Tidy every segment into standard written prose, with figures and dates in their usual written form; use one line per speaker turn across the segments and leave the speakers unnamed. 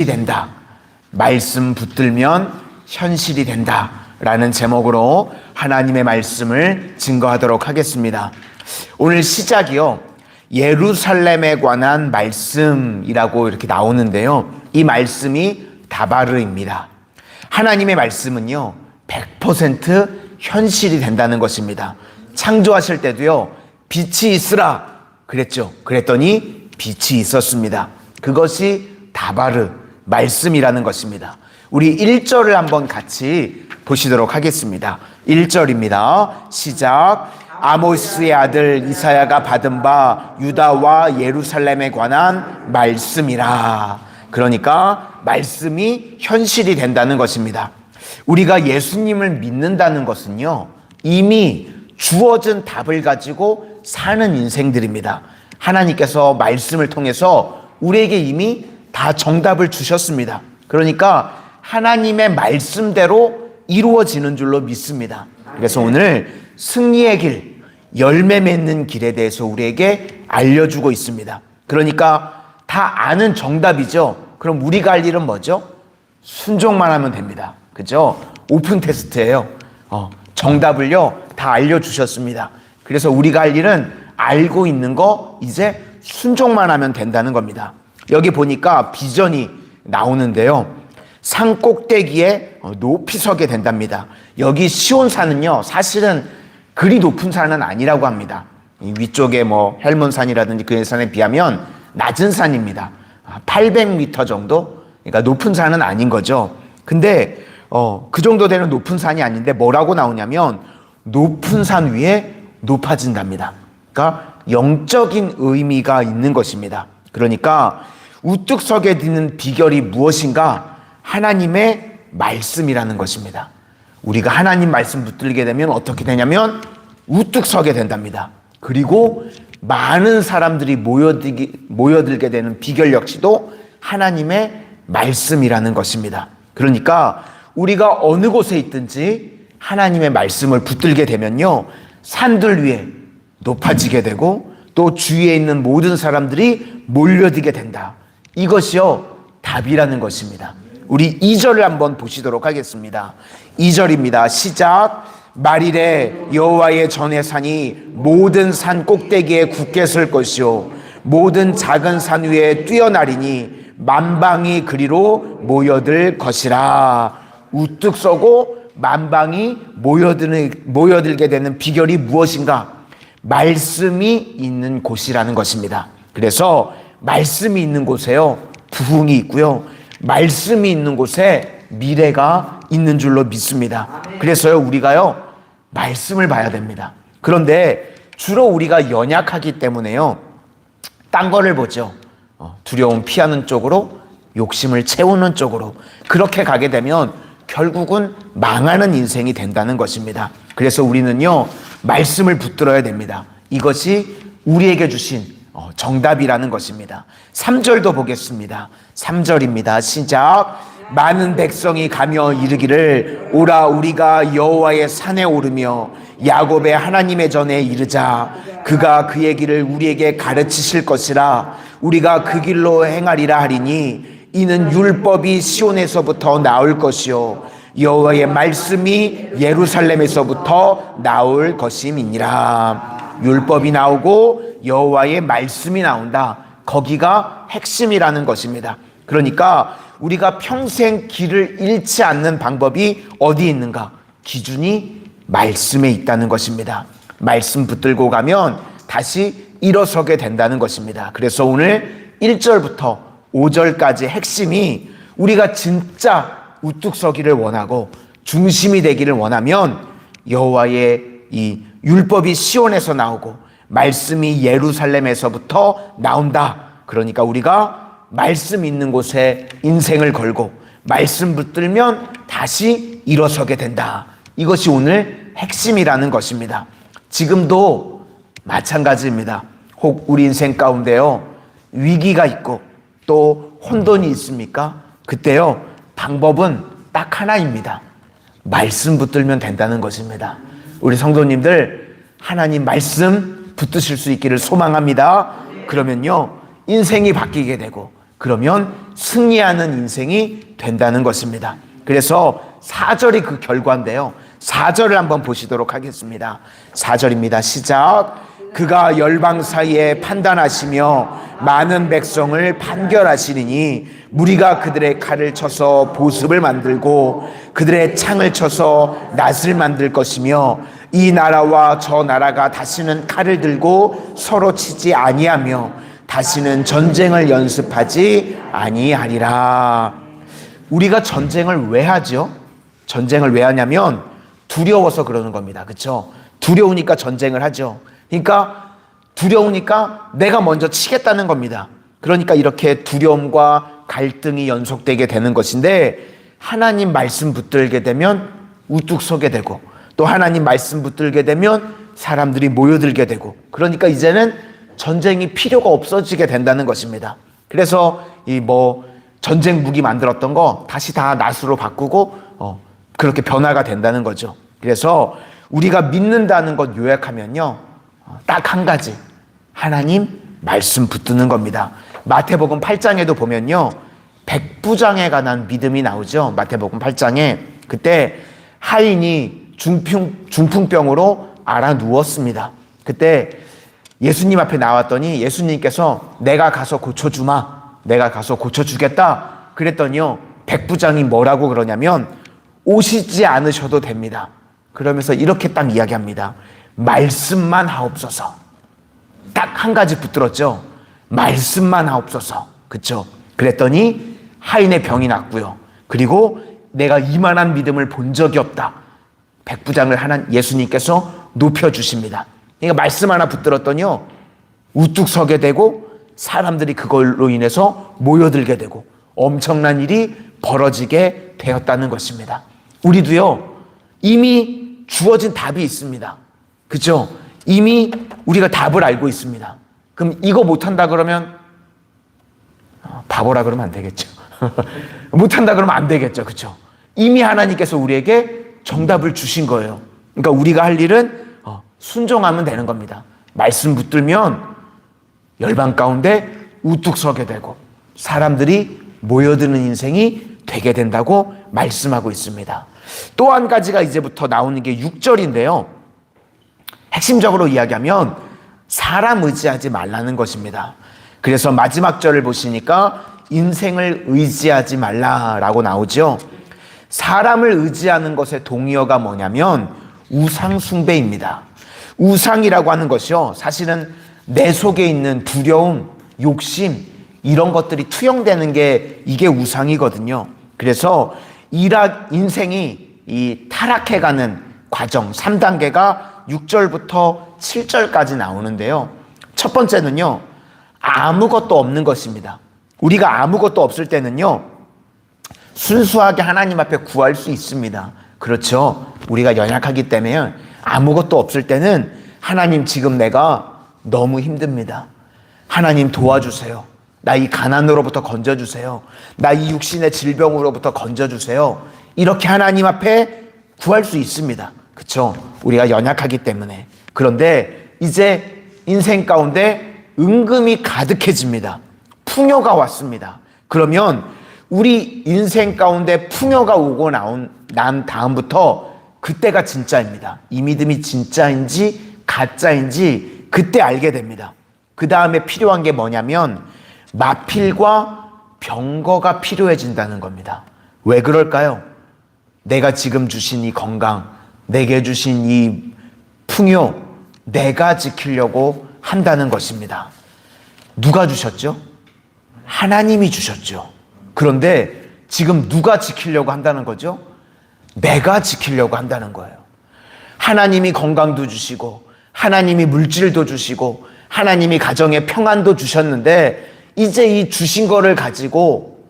된다. 말씀 붙들면 현실이 된다. 라는 제목으로 하나님의 말씀을 증거하도록 하겠습니다. 오늘 시작이요, 예루살렘에 관한 말씀이라고 이렇게 나오는데요, 이 말씀이 다바르입니다. 하나님의 말씀은요 100% 현실이 된다는 것입니다. 창조하실 때도요 빛이 있으라 그랬죠. 그랬더니 빛이 있었습니다. 그것이 다바르 말씀이라는 것입니다. 우리 1절을 한번 같이 보시도록 하겠습니다. 1절입니다. 시작. 아모스의 아들 이사야가 받은 바 유다와 예루살렘에 관한 말씀이라. 그러니까 말씀이 현실이 된다는 것입니다. 우리가 예수님을 믿는다는 것은요 이미 주어진 답을 가지고 사는 인생들입니다. 하나님께서 말씀을 통해서 우리에게 이미 다 정답을 주셨습니다. 그러니까 하나님의 말씀대로 이루어지는 줄로 믿습니다. 그래서 오늘 승리의 길, 열매 맺는 길에 대해서 우리에게 알려주고 있습니다. 그러니까 다 아는 정답이죠. 그럼 우리가 할 일은 뭐죠? 순종만 하면 됩니다. 그죠? 오픈 테스트예요. 정답을요 다 알려주셨습니다. 그래서 우리가 할 일은 알고 있는 거 이제 순종만 하면 된다는 겁니다. 여기 보니까 비전이 나오는데요, 산 꼭대기에 높이 서게 된답니다. 여기 시온산은요 사실은 그리 높은 산은 아니라고 합니다. 이 위쪽에 뭐 헬몬산이라든지 그 산에 비하면 낮은 산입니다. 800m 정도? 그러니까 높은 산은 아닌 거죠. 근데 그 정도 되는 높은 산이 아닌데 뭐라고 나오냐면 높은 산 위에 높아진답니다. 그러니까 영적인 의미가 있는 것입니다. 그러니까 우뚝 서게 되는 비결이 무엇인가? 하나님의 말씀이라는 것입니다. 우리가 하나님 말씀 붙들게 되면 어떻게 되냐면 우뚝 서게 된답니다. 그리고 많은 사람들이 모여들게 되는 비결 역시도 하나님의 말씀이라는 것입니다. 그러니까 우리가 어느 곳에 있든지 하나님의 말씀을 붙들게 되면요 산들 위에 높아지게 되고 또 주위에 있는 모든 사람들이 몰려들게 된다. 이것이요 답이라는 것입니다. 우리 2절을 한번 보시도록 하겠습니다. 2절입니다. 시작. 말일에 여호와의 전의 산이 모든 산 꼭대기에 굳게 설 것이요 모든 작은 산 위에 뛰어나리니 만방이 그리로 모여들 것이라. 우뚝 서고 만방이 모여들게 되는 비결이 무엇인가? 말씀이 있는 곳이라는 것입니다. 그래서 말씀이 있는 곳에요 부흥이 있고요, 말씀이 있는 곳에 미래가 있는 줄로 믿습니다. 그래서요 우리가요 말씀을 봐야 됩니다. 그런데 주로 우리가 연약하기 때문에요 딴 거를 보죠. 두려움 피하는 쪽으로, 욕심을 채우는 쪽으로. 그렇게 가게 되면 결국은 망하는 인생이 된다는 것입니다. 그래서 우리는요 말씀을 붙들어야 됩니다. 이것이 우리에게 주신 정답이라는 것입니다. 3절도 보겠습니다. 3절입니다. 시작. 많은 백성이 가며 이르기를 오라 우리가 여호와의 산에 오르며 야곱의 하나님의 전에 이르자. 그가 그의 길을 우리에게 가르치실 것이라. 우리가 그 길로 행하리라 하리니 이는 율법이 시온에서부터 나올 것이요 여호와의 말씀이 예루살렘에서부터 나올 것임이니라. 율법이 나오고 여호와의 말씀이 나온다. 거기가 핵심이라는 것입니다. 그러니까 우리가 평생 길을 잃지 않는 방법이 어디에 있는가? 기준이 말씀에 있다는 것입니다. 말씀 붙들고 가면 다시 일어서게 된다는 것입니다. 그래서 오늘 1절부터 5절까지 핵심이 우리가 진짜 우뚝 서기를 원하고 중심이 되기를 원하면 여호와의 이 율법이 시온에서 나오고 말씀이 예루살렘에서부터 나온다. 그러니까 우리가 말씀 있는 곳에 인생을 걸고 말씀 붙들면 다시 일어서게 된다. 이것이 오늘 핵심이라는 것입니다. 지금도 마찬가지입니다. 혹 우리 인생 가운데요 위기가 있고 또 혼돈이 있습니까? 그때요 방법은 딱 하나입니다. 말씀 붙들면 된다는 것입니다. 우리 성도님들 하나님 말씀 붙드실 수 있기를 소망합니다. 그러면요 인생이 바뀌게 되고 그러면 승리하는 인생이 된다는 것입니다. 그래서 4절이 그 결과인데요. 4절을 한번 보시도록 하겠습니다. 4절입니다. 시작. 그가 열방 사이에 판단하시며 많은 백성을 판결하시리니 무리가 그들의 칼을 쳐서 보습을 만들고 그들의 창을 쳐서 낫을 만들 것이며 이 나라와 저 나라가 다시는 칼을 들고 서로 치지 아니하며 다시는 전쟁을 연습하지 아니하리라. 우리가 전쟁을 왜 하죠? 전쟁을 왜 하냐면 두려워서 그러는 겁니다. 그렇죠? 두려우니까 전쟁을 하죠. 그러니까 두려우니까 내가 먼저 치겠다는 겁니다. 그러니까 이렇게 두려움과 갈등이 연속되게 되는 것인데, 하나님 말씀 붙들게 되면 우뚝 서게 되고, 또 하나님 말씀 붙들게 되면 사람들이 모여들게 되고, 그러니까 이제는 전쟁이 필요가 없어지게 된다는 것입니다. 그래서 전쟁 무기 만들었던 거 다시 다 낫으로 바꾸고 그렇게 변화가 된다는 거죠. 그래서 우리가 믿는다는 것 요약하면요, 딱 한 가지, 하나님 말씀 붙드는 겁니다. 마태복음 8장에도 보면요, 백부장에 관한 믿음이 나오죠. 마태복음 8장에 그때 하인이 중풍병으로 알아 누웠습니다. 그때 예수님 앞에 나왔더니 예수님께서 내가 가서 고쳐주마, 내가 가서 고쳐주겠다 그랬더니요, 백부장이 뭐라고 그러냐면 오시지 않으셔도 됩니다. 그러면서 이렇게 딱 이야기합니다. 말씀만 하옵소서. 딱 한 가지 붙들었죠. 말씀만 하옵소서. 그쵸? 그랬더니 하인의 병이 낫고요. 그리고 내가 이만한 믿음을 본 적이 없다. 백부장을 예수님께서 높여주십니다. 그러니까 말씀 하나 붙들었더니요, 우뚝 서게 되고 사람들이 그걸로 인해서 모여들게 되고 엄청난 일이 벌어지게 되었다는 것입니다. 우리도요, 이미 주어진 답이 있습니다. 그죠? 이미 우리가 답을 알고 있습니다. 그럼 이거 못한다 그러면 바보라 그러면 안 되겠죠. 못한다 그러면 안 되겠죠. 그죠? 이미 하나님께서 우리에게 정답을 주신 거예요. 그러니까 우리가 할 일은 순종하면 되는 겁니다. 말씀 붙들면 열방 가운데 우뚝 서게 되고 사람들이 모여드는 인생이 되게 된다고 말씀하고 있습니다. 또 한 가지가 이제부터 나오는 게 6절인데요. 핵심적으로 이야기하면 사람 의지하지 말라는 것입니다. 그래서 마지막 절을 보시니까 인생을 의지하지 말라라고 나오죠. 사람을 의지하는 것의 동의어가 뭐냐면 우상 숭배입니다. 우상이라고 하는 것이요, 사실은 내 속에 있는 두려움, 욕심, 이런 것들이 투영되는 게 이게 우상이거든요. 그래서 인생이 이 타락해가는 과정 3단계가 6절부터 7절까지 나오는데요. 첫 번째는요, 아무것도 없는 것입니다. 우리가 아무것도 없을 때는요, 순수하게 하나님 앞에 구할 수 있습니다. 그렇죠? 우리가 연약하기 때문에 아무것도 없을 때는 하나님, 지금 내가 너무 힘듭니다. 하나님 도와주세요. 나 이 가난으로부터 건져주세요. 나 이 육신의 질병으로부터 건져주세요. 이렇게 하나님 앞에 구할 수 있습니다. 그렇죠? 우리가 연약하기 때문에. 그런데 이제 인생 가운데 은금이 가득해집니다. 풍요가 왔습니다. 그러면 우리 인생 가운데 풍요가 오고 난 다음부터 그때가 진짜입니다. 이 믿음이 진짜인지 가짜인지 그때 알게 됩니다. 그 다음에 필요한 게 뭐냐면 마필과 병거가 필요해진다는 겁니다. 왜 그럴까요? 내가 지금 주신 이 건강, 내게 주신 이 풍요, 내가 지키려고 한다는 것입니다. 누가 주셨죠? 하나님이 주셨죠. 그런데 지금 누가 지키려고 한다는 거죠? 내가 지키려고 한다는 거예요. 하나님이 건강도 주시고 하나님이 물질도 주시고 하나님이 가정에 평안도 주셨는데 이제 이 주신 거를 가지고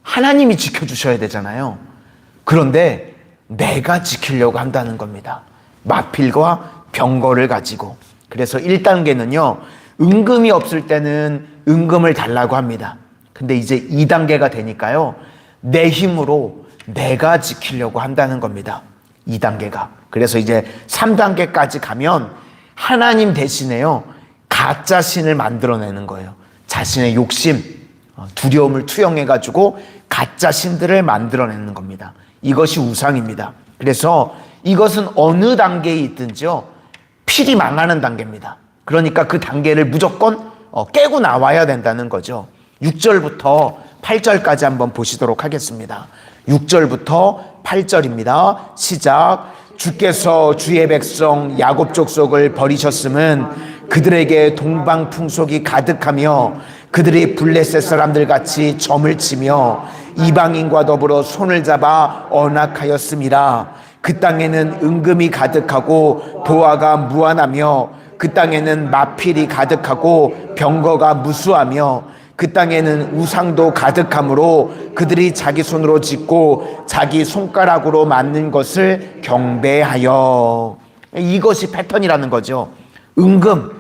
하나님이 지켜주셔야 되잖아요. 그런데 내가 지키려고 한다는 겁니다. 마필과 병거를 가지고. 그래서 1단계는요, 은금이 없을 때는 은금을 달라고 합니다. 근데 이제 2단계가 되니까요, 내 힘으로 내가 지키려고 한다는 겁니다. 2단계가. 그래서 이제 3단계까지 가면 하나님 대신에요, 가짜 신을 만들어내는 거예요. 자신의 욕심, 두려움을 투영해가지고 가짜 신들을 만들어내는 겁니다. 이것이 우상입니다. 그래서 이것은 어느 단계에 있든지요, 필히 망하는 단계입니다. 그러니까 그 단계를 무조건 깨고 나와야 된다는 거죠. 6절부터 8절까지 한번 보시도록 하겠습니다. 6절부터 8절입니다. 시작. 주께서 주의 백성 야곱 족속을 버리셨음은 그들에게 동방 풍속이 가득하며 그들이 블레셋 사람들 같이 점을 치며 이방인과 더불어 손을 잡아 언약하였음이라. 그 땅에는 은금이 가득하고 보화가 무한하며 그 땅에는 마필이 가득하고 병거가 무수하며 그 땅에는 우상도 가득하므로 그들이 자기 손으로 짓고 자기 손가락으로 만든 것을 경배하여. 이것이 패턴이라는 거죠. 은금,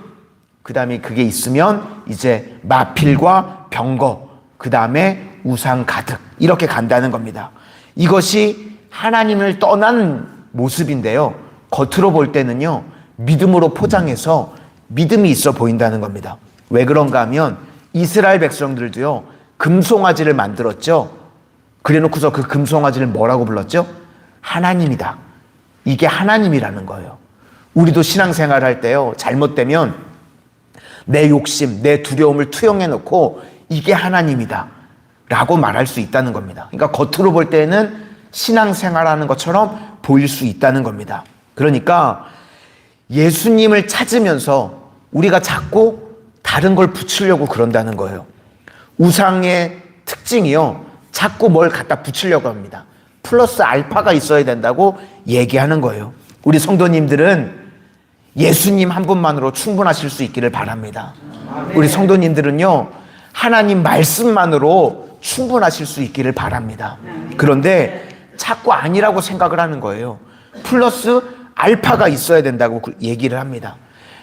그 다음에 그게 있으면 이제 마필과 병거, 그 다음에 우상 가득, 이렇게 간다는 겁니다. 이것이 하나님을 떠난 모습인데요, 겉으로 볼 때는요 믿음으로 포장해서 믿음이 있어 보인다는 겁니다. 왜 그런가 하면 이스라엘 백성들도요 금송아지를 만들었죠. 그래놓고서 그 금송아지를 뭐라고 불렀죠? 하나님이다. 이게 하나님이라는 거예요. 우리도 신앙생활 할 때요, 잘못되면 내 욕심, 내 두려움을 투영해놓고 이게 하나님이다 라고 말할 수 있다는 겁니다. 그러니까 겉으로 볼 때는 신앙생활하는 것처럼 보일 수 있다는 겁니다. 그러니까 예수님을 찾으면서 우리가 자꾸 다른 걸 붙이려고 그런다는 거예요. 우상의 특징이요, 자꾸 뭘 갖다 붙이려고 합니다. 플러스 알파가 있어야 된다고 얘기하는 거예요. 우리 성도님들은 예수님 한 분만으로 충분하실 수 있기를 바랍니다. 우리 성도님들은요 하나님 말씀만으로 충분하실 수 있기를 바랍니다. 그런데 자꾸 아니라고 생각을 하는 거예요. 플러스 알파가 있어야 된다고 얘기를 합니다.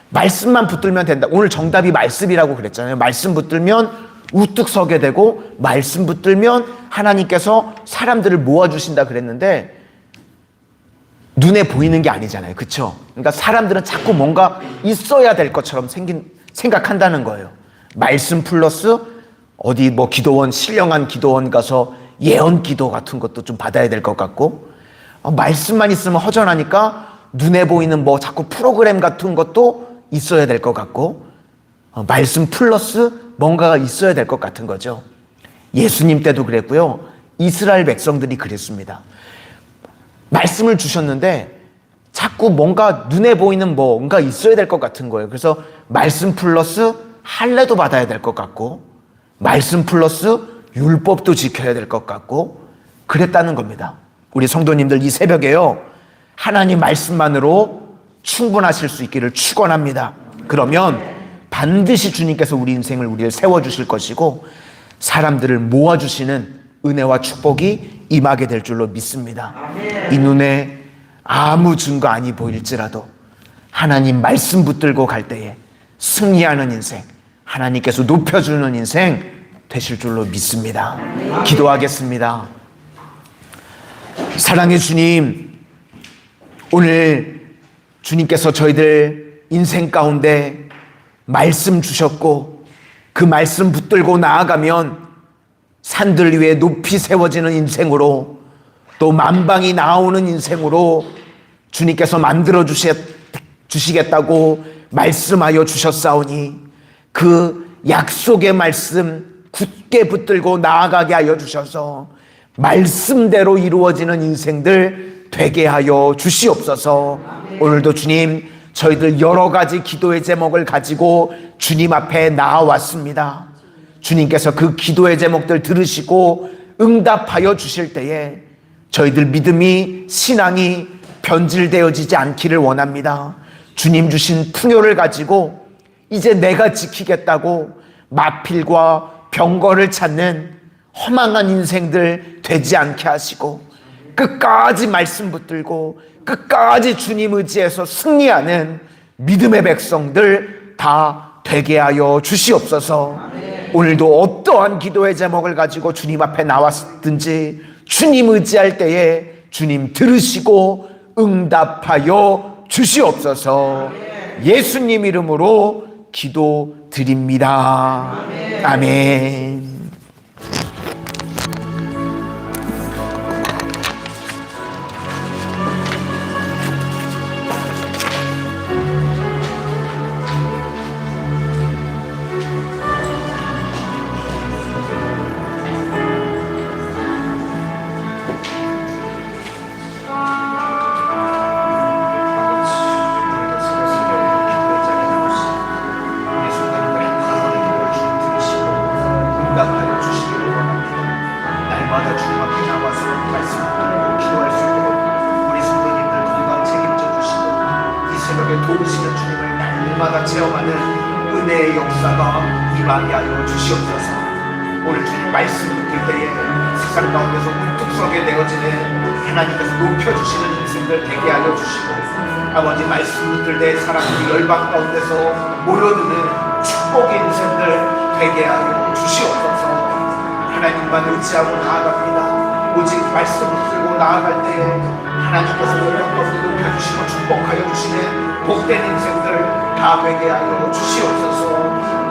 말씀만 붙들면 된다. 오늘 정답이 말씀이라고 그랬잖아요. 말씀 붙들면 우뚝 서게 되고 말씀 붙들면 하나님께서 사람들을 모아주신다 그랬는데 눈에 보이는 게 아니잖아요. 그렇죠? 그러니까 사람들은 자꾸 뭔가 있어야 될 것처럼 생각한다는 거예요. 말씀 플러스 어디 뭐 기도원, 신령한 기도원 가서 예언 기도 같은 것도 좀 받아야 될 것 같고, 말씀만 있으면 허전하니까 눈에 보이는 뭐 자꾸 프로그램 같은 것도 있어야 될 것 같고, 말씀 플러스 뭔가가 있어야 될 것 같은 거죠. 예수님 때도 그랬고요, 이스라엘 백성들이 그랬습니다. 말씀을 주셨는데 자꾸 뭔가 눈에 보이는 뭔가 있어야 될 것 같은 거예요. 그래서 말씀 플러스 할례도 받아야 될 것 같고, 말씀 플러스 율법도 지켜야 될 것 같고, 그랬다는 겁니다. 우리 성도님들 이 새벽에요, 하나님 말씀만으로 충분하실 수 있기를 축원합니다. 그러면 반드시 주님께서 우리 인생을, 우리를 세워주실 것이고 사람들을 모아주시는 은혜와 축복이 임하게 될 줄로 믿습니다. 이 눈에 아무 증거 아니 보일지라도 하나님 말씀 붙들고 갈 때에 승리하는 인생, 하나님께서 높여주는 인생 되실 줄로 믿습니다. 기도하겠습니다. 사랑의 주님, 오늘 주님께서 저희들 인생 가운데 말씀 주셨고 그 말씀 붙들고 나아가면 산들 위에 높이 세워지는 인생으로, 또 만방이 나오는 인생으로 주님께서 만들어 주시겠다고 말씀하여 주셨사오니 그 약속의 말씀 굳게 붙들고 나아가게 하여 주셔서 말씀대로 이루어지는 인생들 되게 하여 주시옵소서. 오늘도 주님, 저희들 여러 가지 기도의 제목을 가지고 주님 앞에 나아왔습니다. 주님께서 그 기도의 제목들 들으시고 응답하여 주실 때에 저희들 믿음이, 신앙이 변질되어지지 않기를 원합니다. 주님 주신 풍요를 가지고 이제 내가 지키겠다고 마필과 병거를 찾는 허망한 인생들 되지 않게 하시고 끝까지 말씀 붙들고 끝까지 주님 의지해서 승리하는 믿음의 백성들 다 되게 하여 주시옵소서. 오늘도 어떠한 기도의 제목을 가지고 주님 앞에 나왔든지 주님 의지할 때에 주님 들으시고 응답하여 주시옵소서. 예수님 이름으로 기도드립니다. 아멘. 날마다 주님 앞에 나와서 말씀 듣고 기도할 수 있도록 우리 성도님들 건강 책임져 주시고 이 새벽에 도우시는 주님을 날마다 체험하는 은혜의 역사가 임하게 하여 주시옵소서. 오늘 주님 말씀 듣을 때에 세상 가운데서 문득서게 되어지는 하나님께서 높여주시는 인생들 되게 하여 주시고 아버지 말씀 듣을 때 사람들이 열방 가운데서 모여드는 축복의 인생들 되게 하여 주시옵소서. 하나님만 의지하고 나아갑니다. 오직 말씀 붙들고 나아갈 때에 하나님께서 열방 가운데 높여주시고 축복하여 주시는 복된 인생들 다 되게 하여 주시옵소서.